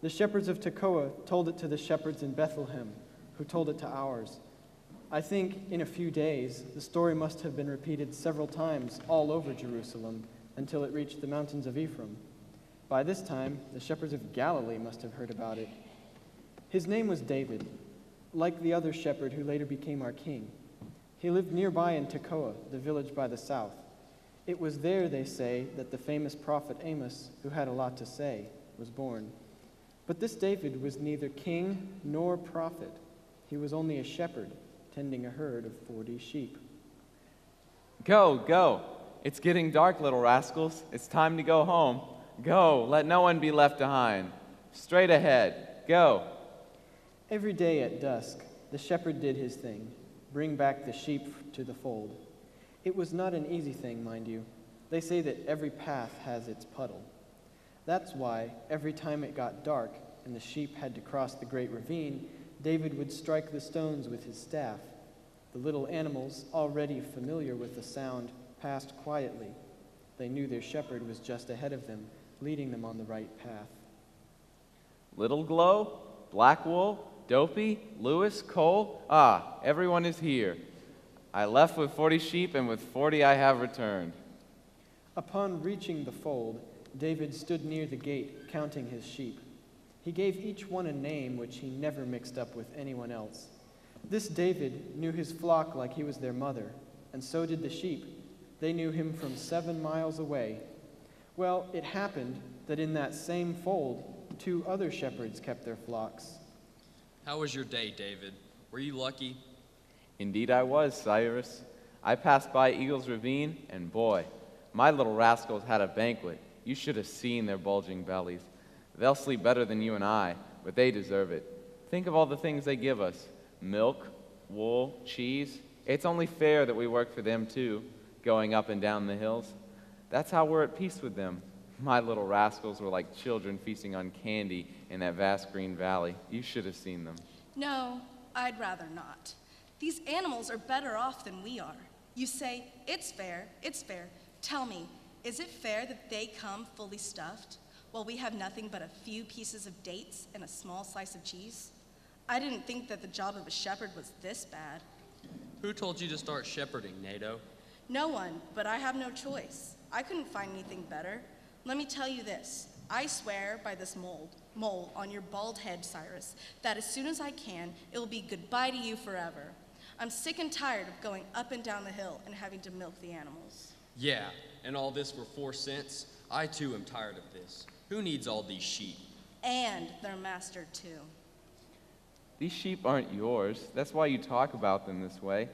The shepherds of Tekoa told it to the shepherds in Bethlehem, who told it to ours. I think in a few days, the story must have been repeated several times all over Jerusalem until it reached the mountains of Ephraim. By this time, the shepherds of Galilee must have heard about it. His name was David, like the other shepherd who later became our king. He lived nearby in Tekoa, the village by the south. It was there, they say, that the famous prophet Amos, who had a lot to say, was born. But this David was neither king nor prophet. He was only a shepherd, tending a herd of 40 sheep. Go, go. It's getting dark, little rascals. It's time to go home. Go, let no one be left behind. Straight ahead, go. Every day at dusk, the shepherd did his thing, bring back the sheep to the fold. It was not an easy thing, mind you. They say that every path has its puddle. That's why every time it got dark and the sheep had to cross the great ravine, David would strike the stones with his staff. The little animals, already familiar with the sound, passed quietly. They knew their shepherd was just ahead of them, leading them on the right path. Little Glow, Black Wool, Dopey, Lewis, Cole, everyone is here. I left with 40 sheep, and with 40 I have returned. Upon reaching the fold, David stood near the gate, counting his sheep. He gave each one a name which he never mixed up with anyone else. This David knew his flock like he was their mother, and so did the sheep. They knew him from 7 miles away. Well, it happened that in that same fold, 2 other shepherds kept their flocks. How was your day, David? Were you lucky? Indeed I was, Cyrus. I passed by Eagle's Ravine, and boy, my little rascals had a banquet. You should have seen their bulging bellies. They'll sleep better than you and I, but they deserve it. Think of all the things they give us. Milk, wool, cheese. It's only fair that we work for them too, going up and down the hills. That's how we're at peace with them. My little rascals were like children feasting on candy in that vast green valley. You should have seen them. No, I'd rather not. These animals are better off than we are. You say, it's fair, it's fair. Tell me, is it fair that they come fully stuffed, while we have nothing but a few pieces of dates and a small slice of cheese? I didn't think that the job of a shepherd was this bad. Who told you to start shepherding, Nato? No one, but I have no choice. I couldn't find anything better. Let me tell you this. I swear by this mole on your bald head, Cyrus, that as soon as I can, it will be goodbye to you forever. I'm sick and tired of going up and down the hill and having to milk the animals. Yeah, and all this for 4 cents? I too am tired of this. Who needs all these sheep? And their master too. These sheep aren't yours. That's why you talk about them this way.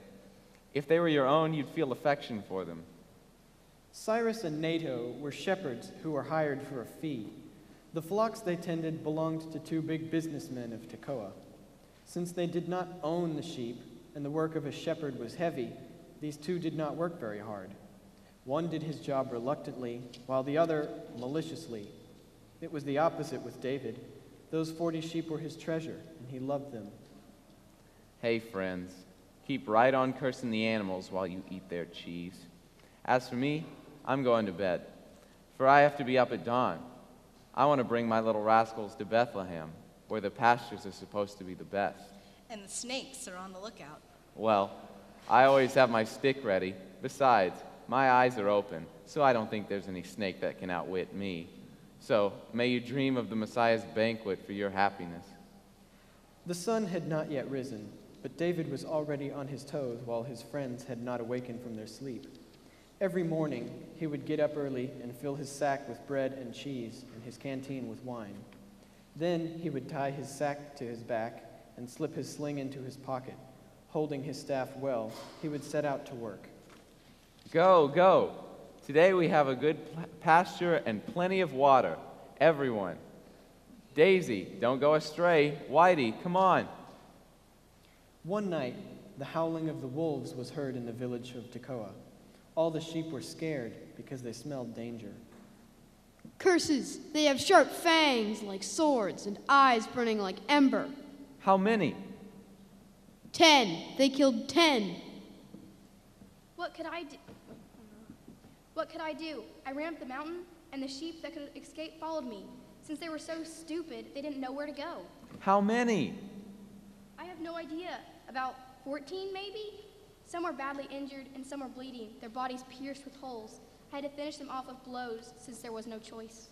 If they were your own, you'd feel affection for them. Cyrus and Nato were shepherds who were hired for a fee. The flocks they tended belonged to 2 big businessmen of Tekoa. Since they did not own the sheep, and the work of a shepherd was heavy, these 2 did not work very hard. One did his job reluctantly, while the other maliciously. It was the opposite with David. Those 40 sheep were his treasure, and he loved them. Hey, friends, keep right on cursing the animals while you eat their cheese. As for me, I'm going to bed, for I have to be up at dawn. I want to bring my little rascals to Bethlehem, where the pastures are supposed to be the best. And the snakes are on the lookout. Well, I always have my stick ready. Besides, my eyes are open, so I don't think there's any snake that can outwit me. So, may you dream of the Messiah's banquet for your happiness. The sun had not yet risen, but David was already on his toes while his friends had not awakened from their sleep. Every morning, he would get up early and fill his sack with bread and cheese and his canteen with wine. Then he would tie his sack to his back and slip his sling into his pocket. Holding his staff well, he would set out to work. Go, go. Today we have a good pasture and plenty of water. Everyone. Daisy, don't go astray. Whitey, come on. One night, the howling of the wolves was heard in the village of Tekoa. All the sheep were scared because they smelled danger. Curses! They have sharp fangs like swords and eyes burning like ember. How many? 10. They killed 10. What could I do? What could I do? I ran up the mountain, and the sheep that could escape followed me. since they were so stupid they didn't know where to go. How many? I have no idea. About 14, maybe? Some were badly injured and some were bleeding, their bodies pierced with holes. I had to finish them off with blows since there was no choice.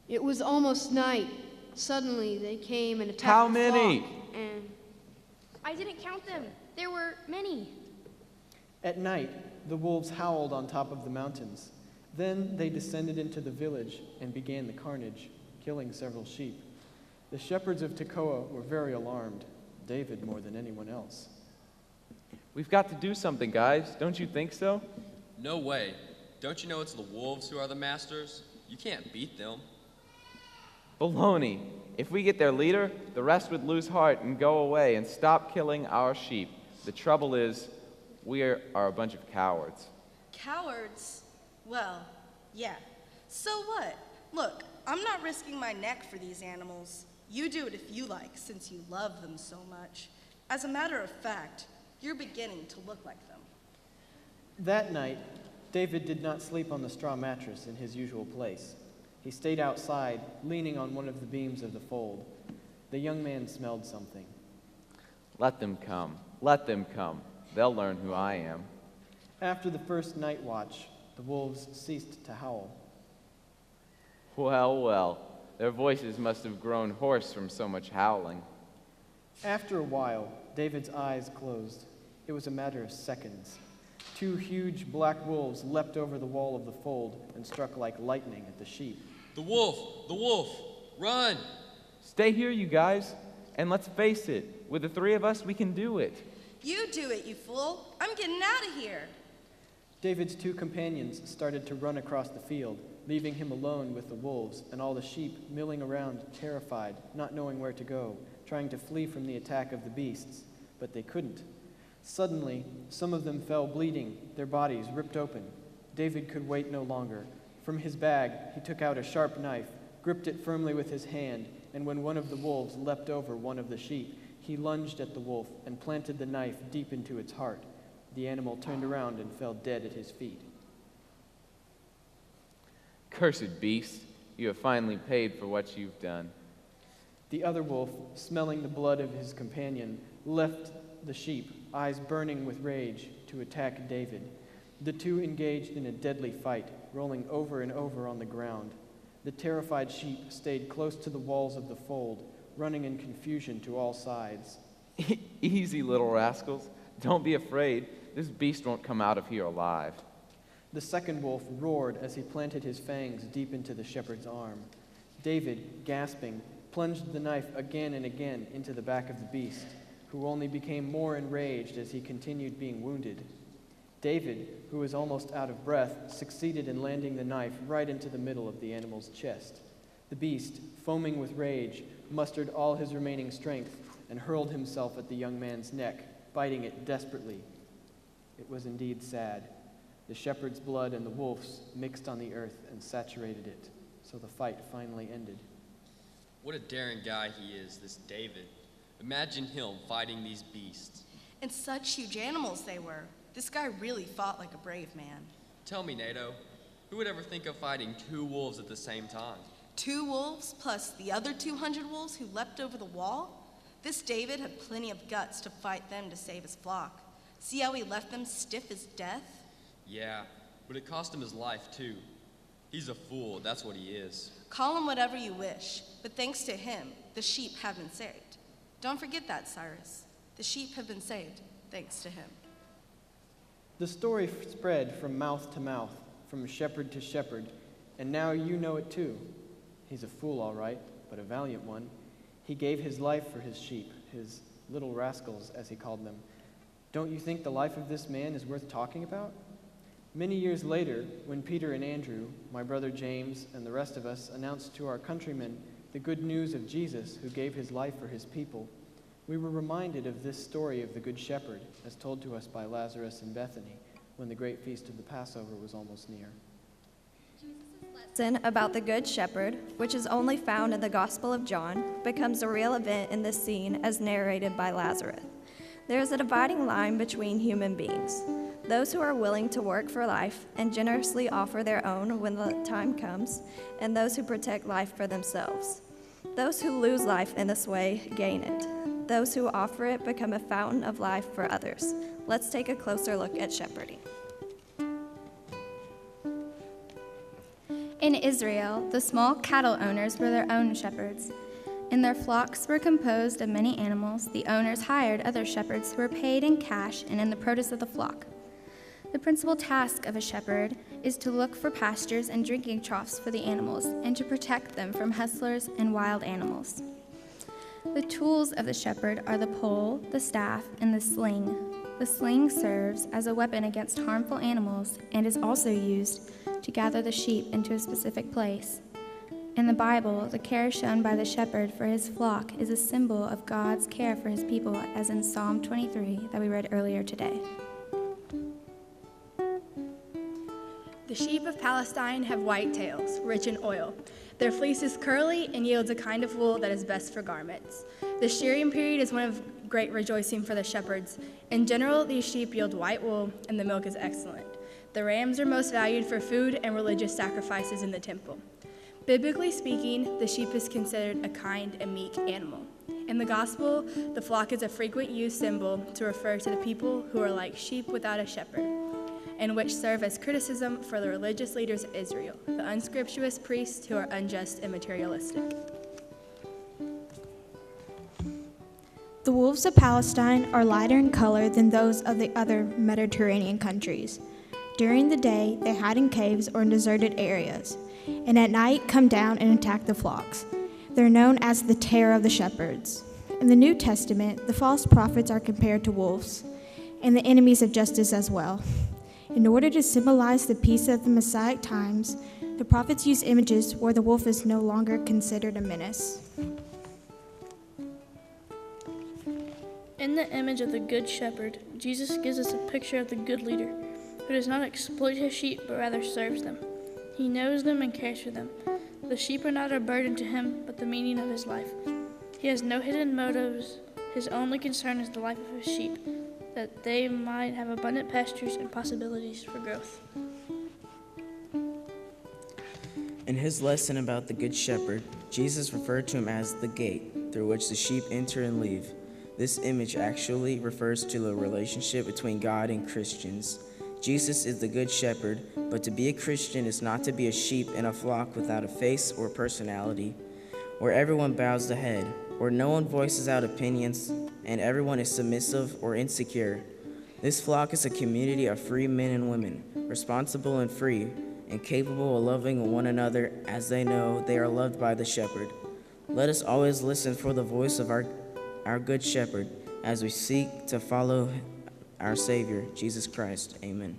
It was almost night. Suddenly they came and attacked How the many? flock, and I didn't count them. There were many. At night, the wolves howled on top of the mountains. Then they descended into the village and began the carnage, killing several sheep. The shepherds of Tekoa were very alarmed, David more than anyone else. We've got to do something, guys. Don't you think so? No way. Don't you know it's the wolves who are the masters? You can't beat them. Baloney. If we get their leader, the rest would lose heart and go away and stop killing our sheep. The trouble is, we are a bunch of cowards. Cowards? Well, yeah. So what? Look, I'm not risking my neck for these animals. You do it if you like, since you love them so much. As a matter of fact, you're beginning to look like them. That night, David did not sleep on the straw mattress in his usual place. He stayed outside, leaning on one of the beams of the fold. The young man smelled something. Let them come. Let them come. They'll learn who I am. After the first night watch, the wolves ceased to howl. Well, well, their voices must have grown hoarse from so much howling. After a while, David's eyes closed. It was a matter of seconds. 2 huge black wolves leapt over the wall of the fold and struck like lightning at the sheep. The wolf, run! Stay here, you guys, and let's face it. With the 3 of us, we can do it. You do it, you fool. I'm getting out of here. David's 2 companions started to run across the field, leaving him alone with the wolves and all the sheep milling around, terrified, not knowing where to go, trying to flee from the attack of the beasts, but they couldn't. Suddenly, some of them fell bleeding, their bodies ripped open. David could wait no longer. From his bag, he took out a sharp knife, gripped it firmly with his hand, and when one of the wolves leapt over one of the sheep, he lunged at the wolf and planted the knife deep into its heart. The animal turned around and fell dead at his feet. Cursed beast, you have finally paid for what you've done. The other wolf, smelling the blood of his companion, left the sheep, eyes burning with rage, to attack David. The 2 engaged in a deadly fight, rolling over and over on the ground. The terrified sheep stayed close to the walls of the fold, running in confusion to all sides. Easy, little rascals. Don't be afraid. This beast won't come out of here alive. The second wolf roared as he planted his fangs deep into the shepherd's arm. David, gasping, plunged the knife again and again into the back of the beast, who only became more enraged as he continued being wounded. David, who was almost out of breath, succeeded in landing the knife right into the middle of the animal's chest. The beast, foaming with rage, mustered all his remaining strength and hurled himself at the young man's neck, biting it desperately. It was indeed sad. The shepherd's blood and the wolf's mixed on the earth and saturated it, so the fight finally ended. What a daring guy he is, this David. Imagine him fighting these beasts. And such huge animals they were. This guy really fought like a brave man. Tell me, Nato, who would ever think of fighting 2 wolves at the same time? 2 wolves plus the other 200 wolves who leapt over the wall? This David had plenty of guts to fight them to save his flock. See how he left them stiff as death? Yeah, but it cost him his life, too. He's a fool, that's what he is. Call him whatever you wish, but thanks to him, the sheep have been saved. Don't forget that, Cyrus. The sheep have been saved, thanks to him. The story spread from mouth to mouth, from shepherd to shepherd, and now you know it too. He's a fool, all right, but a valiant one. He gave his life for his sheep, his little rascals, as he called them. Don't you think the life of this man is worth talking about? Many years later, when Peter and Andrew, my brother James, and the rest of us announced to our countrymen the good news of Jesus who gave his life for his people, we were reminded of this story of the Good Shepherd, as told to us by Lazarus in Bethany, when the great feast of the Passover was almost near. Lesson about the Good Shepherd, which is only found in the Gospel of John, becomes a real event in this scene as narrated by Lazarus. There is a dividing line between human beings. those who are willing to work for life and generously offer their own when the time comes, and those who protect life for themselves. Those who lose life in this way gain it. Those who offer it become a fountain of life for others. Let's take a closer look at shepherding. In Israel, the small cattle owners were their own shepherds. And their flocks were composed of many animals. The owners hired other shepherds who were paid in cash and in the produce of the flock. The principal task of a shepherd is to look for pastures and drinking troughs for the animals and to protect them from hustlers and wild animals. The tools of the shepherd are the pole, the staff, and the sling. The sling serves as a weapon against harmful animals and is also used to gather the sheep into a specific place. In the Bible, the care shown by the shepherd for his flock is a symbol of God's care for his people, as in Psalm 23 that we read earlier today. The sheep of Palestine have white tails, rich in oil. Their fleece is curly and yields a kind of wool that is best for garments. The shearing period is one of great rejoicing for the shepherds. In general, these sheep yield white wool, and the milk is excellent. The rams are most valued for food and religious sacrifices in the temple. Biblically speaking, the sheep is considered a kind and meek animal. In the gospel, the flock is a frequent used symbol to refer to the people who are like sheep without a shepherd, and which serve as criticism for the religious leaders of Israel, the unscrupulous priests who are unjust and materialistic. The wolves of Palestine are lighter in color than those of the other Mediterranean countries. During the day, they hide in caves or in deserted areas, and at night come down and attack the flocks. They're known as the terror of the shepherds. In the New Testament, the false prophets are compared to wolves, and the enemies of justice as well. In order to symbolize the peace of the Messianic times, the prophets use images where the wolf is no longer considered a menace. In the image of the Good Shepherd, Jesus gives us a picture of the good leader, who does not exploit his sheep, but rather serves them. He knows them and cares for them. The sheep are not a burden to him, but the meaning of his life. He has no hidden motives. His only concern is the life of his sheep, that they might have abundant pastures and possibilities for growth. In his lesson about the Good Shepherd, Jesus referred to him as the gate through which the sheep enter and leave. This image actually refers to the relationship between God and Christians. Jesus is the Good Shepherd, but to be a Christian is not to be a sheep in a flock without a face or personality, where everyone bows the head, where no one voices out opinions, and everyone is submissive or insecure. This flock is a community of free men and women, responsible and free, and capable of loving one another as they know they are loved by the shepherd. Let us always listen for the voice of our Good Shepherd as we seek to follow our Savior, Jesus Christ. Amen.